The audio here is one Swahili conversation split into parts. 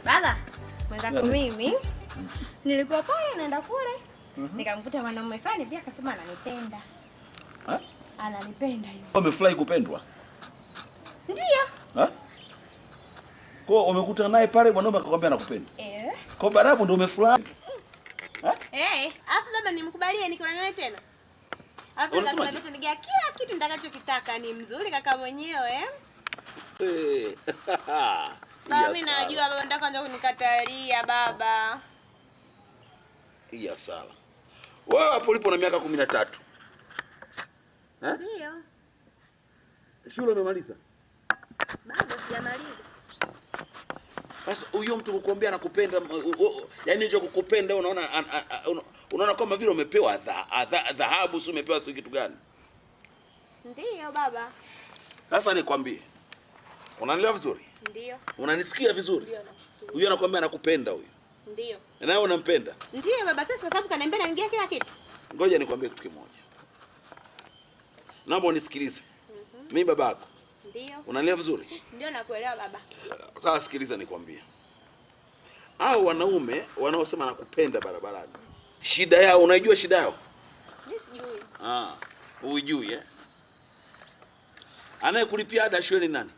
Baba, mwenzako mimi nilikuwa pale naenda kule. Nikamkuta mwanaume fulani pia akasema ananipenda. Ananipenda hiyo. Umefurahi kupendwa? Ndio. Kwa umekutana naye pale mwanaume akakwambia anakupenda? Kwa baadaye ndio umefurahi. Alafu baba nimkubalie niko naye tena. Alafu nikasema nitanigia kila kitu nitakachokitaka, ni mzuri kaka mwenyewe. Baba mimi najua baba nataka kwanza kunikatalia baba. Iya sawa. Wewe hapo ulipo na miaka 13. Ndio. Shule umemaliza? Bado sijamaliza. Sasa huyo mtu kukuambia anakupenda, yani hicho kukupenda unaona kama vile umepewa dhahabu, si umepewa sio kitu gani? Ndio baba. Sasa nikwambie. Unanielewa vizuri? Ndio. Unanisikia vizuri? Ndio nakusikia. Huyo anakuambia anakupenda huyo. Ndio. Na wewe unampenda? Ndio baba, sasa kwa sababu kaniambia naingia kila kitu. Ngoja nikwambie kitu kimoja. Naomba unisikilize. Mimi babako. Ndio. Unanielewa vizuri? Ndio nakuelewa baba. Sasa sikiliza nikwambie. Hao wanaume wanaosema nakupenda barabarani, shida yao unajua shida yao? Mimi sijui. Hujui Anayekulipia ada shule ni nani?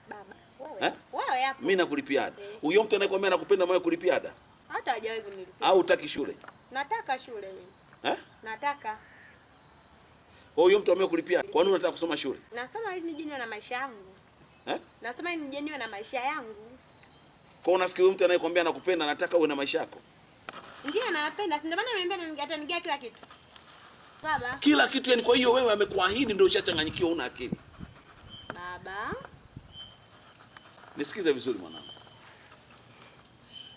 Baba. Wewe. Wewe hapo. Mimi nakulipia ada. Huyo mtu anayekwambia nakupenda mwenye kulipia ada? Hata hajawahi kunilipia. Au hutaki shule? Nataka shule mimi. Nataka. Huyo mtu amekulipia. Kwa nini unataka kusoma shule? Nasoma ili nijeniwe na maisha yangu. Nasoma ili nijeniwe na maisha yangu. Kwa unafikiri huyo mtu anayekwambia nakupenda anataka uwe na maisha yako? Ndio napenda. Ndio maana nimeambia atanigia kila kitu. Baba. Kila kitu yani, kwa hiyo wewe amekuahidi ndio ushachanganyikiwa, una akili. Baba. Nisikize vizuri mwanangu.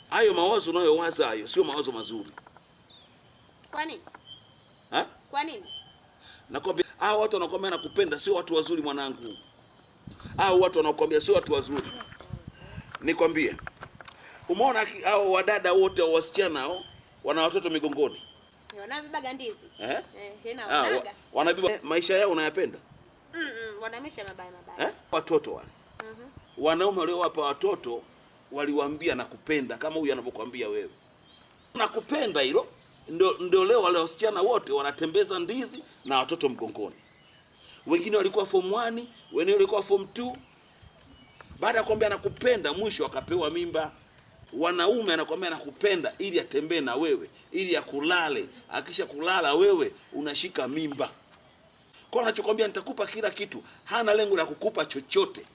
Hayo mawazo unayowaza hayo sio mawazo mazuri. Kwa nini? Kwa nini? Nakwambia hao watu wanakuambia nakupenda sio watu wazuri mwanangu. Hao watu wanakuambia sio watu wazuri. Nikwambie. Umeona hao wadada wote wa wasichana hao wana watoto migongoni. Wanabeba gandizi. Wanabeba maisha yao unayapenda? Wanamisha mabaya mabaya. Watoto wale. Wanaume waliowapa watoto waliwaambia nakupenda kama huyu anavyokuambia wewe. Nakupenda hilo ndio leo wale wasichana wote wanatembeza ndizi na watoto mgongoni. Wengine walikuwa form 1, wengine walikuwa form 2. Baada ya kuambia nakupenda mwisho akapewa mimba. Wanaume anakuambia nakupenda ili atembee na wewe, ili akulale. Akisha kulala wewe unashika mimba. Kwa anachokwambia nitakupa kila kitu, hana lengo la kukupa chochote.